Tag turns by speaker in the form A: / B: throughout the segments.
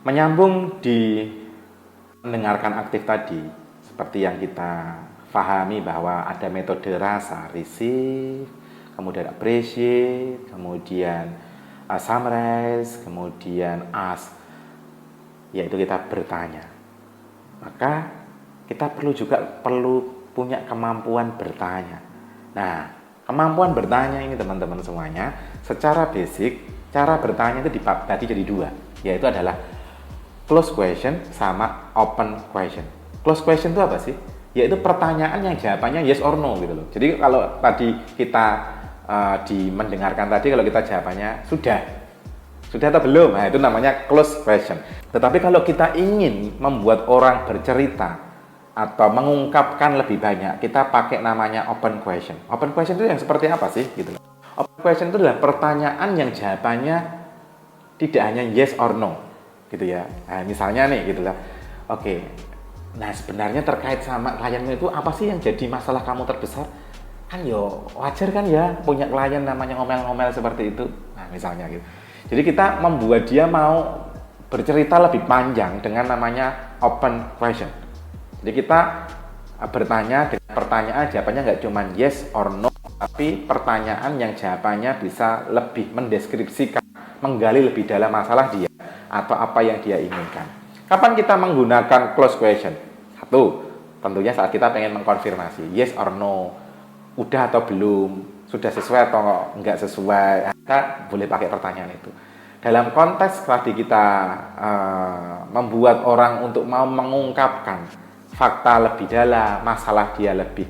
A: Menyambung di mendengarkan aktif tadi, seperti yang kita pahami bahwa ada metode rasa, receive, kemudian appreciate, kemudian summarize, kemudian ask, yaitu kita bertanya. Maka kita perlu punya kemampuan bertanya. Nah, kemampuan bertanya ini teman-teman semuanya, secara basic, cara bertanya itu dibagi jadi dua, yaitu adalah close question sama open question. Close question itu apa sih? Yaitu pertanyaan yang jawabannya yes or no gitu loh. Jadi kalau tadi kita mendengarkan tadi, kalau kita jawabannya sudah atau belum, nah itu namanya close question. Tetapi kalau kita ingin membuat orang bercerita atau mengungkapkan lebih banyak, kita pakai namanya open question. Open question itu yang seperti apa sih gitu loh. Open question itu adalah pertanyaan yang jawabannya tidak hanya yes or no gitu ya. Nah, misalnya nih gitu lah. Oke. Nah, sebenarnya terkait sama klienmu itu apa sih yang jadi masalah kamu terbesar? Kan yo wajar kan ya punya klien namanya ngomel-ngomel seperti itu. Nah, misalnya gitu. Jadi kita membuat dia mau bercerita lebih panjang dengan namanya open question. Jadi kita bertanya dengan pertanyaan jawabannya nggak cuma yes or no, tapi pertanyaan yang jawabannya bisa lebih mendeskripsikan, menggali lebih dalam masalah dia atau apa yang dia inginkan. Kapan kita menggunakan close question? Satu, tentunya saat kita pengen mengkonfirmasi yes or no, udah atau belum, sudah sesuai atau enggak sesuai, kita boleh pakai pertanyaan itu. Dalam konteks tadi kita membuat orang untuk mau mengungkapkan fakta lebih dalam, masalah dia lebih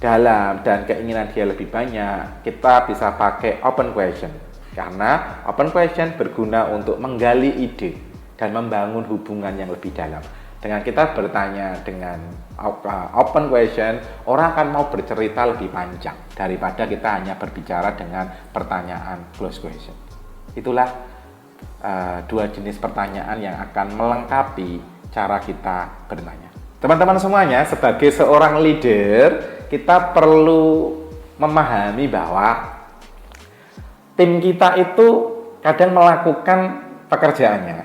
A: dalam, dan keinginan dia lebih banyak, kita bisa pakai open question. Karena open question berguna untuk menggali ide dan membangun hubungan yang lebih dalam. Dengan kita bertanya dengan open question, orang akan mau bercerita lebih panjang daripada kita hanya berbicara dengan pertanyaan close question. Itulah dua jenis pertanyaan yang akan melengkapi cara kita bertanya. Teman-teman semuanya, sebagai seorang leader, kita perlu memahami bahwa tim kita itu kadang melakukan pekerjaannya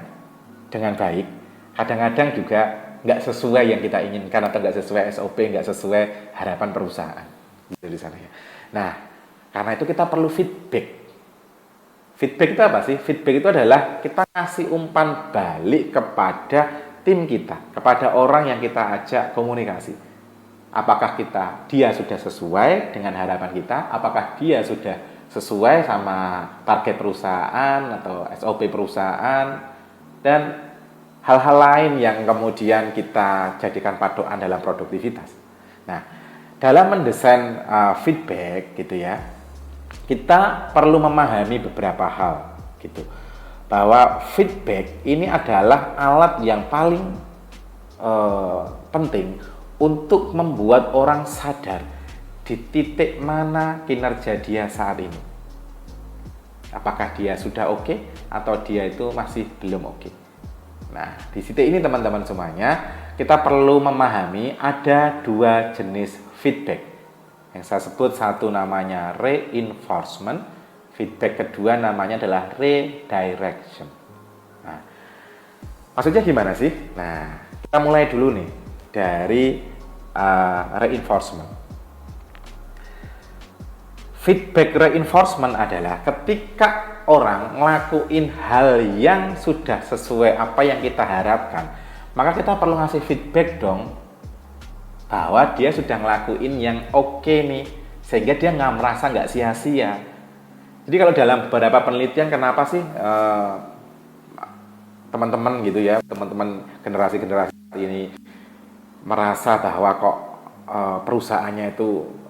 A: dengan baik, kadang-kadang juga nggak sesuai yang kita inginkan atau nggak sesuai SOP, nggak sesuai harapan perusahaan. Gitu di sana ya. Nah, karena itu kita perlu feedback. Feedback itu apa sih? Feedback itu adalah kita kasih umpan balik kepada tim kita, kepada orang yang kita ajak komunikasi. Apakah dia sudah sesuai dengan harapan kita? Apakah dia sudah sesuai sama target perusahaan atau SOP perusahaan, dan hal-hal lain yang kemudian kita jadikan patokan dalam produktivitas. Nah, dalam mendesain feedback gitu ya, kita perlu memahami beberapa hal gitu, bahwa feedback ini adalah alat yang paling penting untuk membuat orang sadar di titik mana kinerja dia saat ini. Apakah dia sudah oke atau dia itu masih belum oke. Nah, di titik ini teman-teman semuanya, kita perlu memahami ada dua jenis feedback. Yang saya sebut, satu namanya reinforcement, feedback kedua namanya adalah redirection. Nah, maksudnya gimana sih? Nah, kita mulai dulu nih dari reinforcement. Feedback reinforcement adalah ketika orang ngelakuin hal yang sudah sesuai apa yang kita harapkan, maka kita perlu ngasih feedback dong bahwa dia sudah ngelakuin yang oke nih, sehingga dia nggak merasa nggak sia-sia. Jadi kalau dalam beberapa penelitian, kenapa sih teman-teman gitu ya, teman-teman generasi-generasi ini merasa bahwa kok perusahaannya itu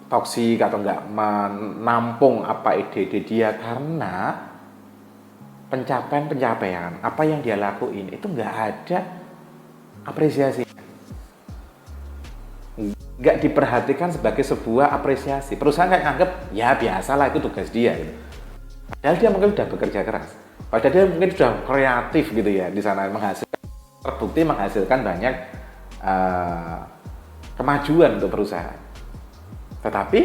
A: toksik atau nggak menampung apa ide-ide dia, karena pencapaian apa yang dia lakuin itu nggak ada apresiasi, nggak diperhatikan sebagai sebuah apresiasi. Perusahaan kayak anggap ya biasalah, itu tugas dia gitu. Padahal dia mungkin sudah bekerja keras, padahal dia mungkin sudah kreatif gitu ya di sana, terbukti menghasilkan banyak kemajuan untuk perusahaan. Tetapi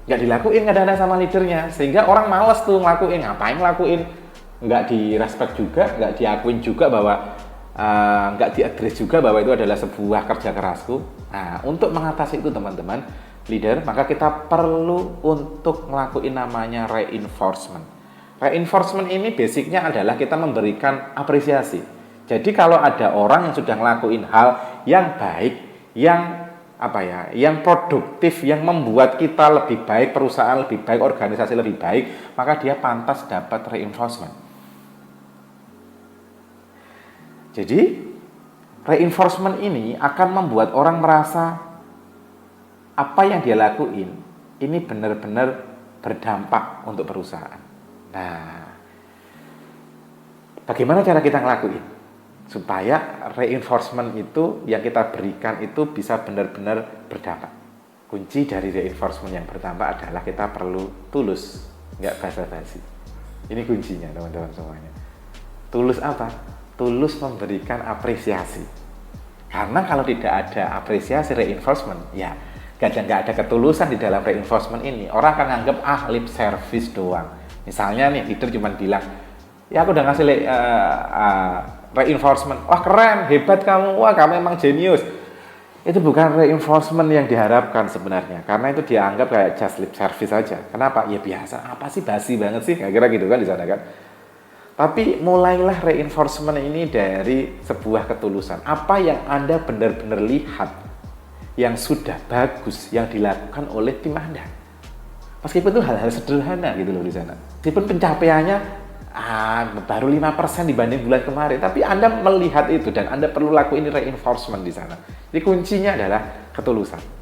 A: nggak dilakuin kadang-kadang sama leadernya, sehingga orang malas tuh ngelakuin. Ngapain ngelakuin nggak di-respect juga, nggak diakuin juga bahwa nggak di-address juga bahwa itu adalah sebuah kerja kerasku. Nah, untuk mengatasi itu teman-teman leader, maka kita perlu untuk ngelakuin namanya reinforcement. Reinforcement ini basicnya adalah kita memberikan apresiasi. Jadi kalau ada orang yang sudah ngelakuin hal yang baik, yang produktif, yang membuat kita lebih baik, perusahaan lebih baik, organisasi lebih baik, maka dia pantas dapat reinforcement. Jadi, reinforcement ini akan membuat orang merasa apa yang dia lakuin ini benar-benar berdampak untuk perusahaan. Nah, bagaimana cara kita ngelakuin supaya reinforcement itu yang kita berikan itu bisa benar-benar berdampak? Kunci dari reinforcement yang berdampak adalah kita perlu tulus, nggak basa-basi. Ini kuncinya teman-teman semuanya. Tulus apa? Tulus memberikan apresiasi. Karena kalau tidak ada apresiasi reinforcement, ya nggak ada ketulusan di dalam reinforcement ini. Orang akan anggap lip service doang. Misalnya nih leader cuma bilang, ya aku udah ngasih reinforcement, wah keren, hebat kamu, wah kamu emang jenius. Itu bukan reinforcement yang diharapkan sebenarnya, karena itu dianggap kayak just lip service saja. Kenapa? Ya biasa, apa sih, basi banget sih, kira-kira gitu kan di sana kan. Tapi mulailah reinforcement ini dari sebuah ketulusan. Apa yang Anda benar-benar lihat yang sudah bagus yang dilakukan oleh tim Anda. Meskipun itu hal-hal sederhana gitu loh di sana. Meskipun pencapaiannya baru 5% dibanding bulan kemarin, tapi Anda melihat itu dan Anda perlu lakuin reinforcement di sana. Jadi kuncinya adalah ketulusan.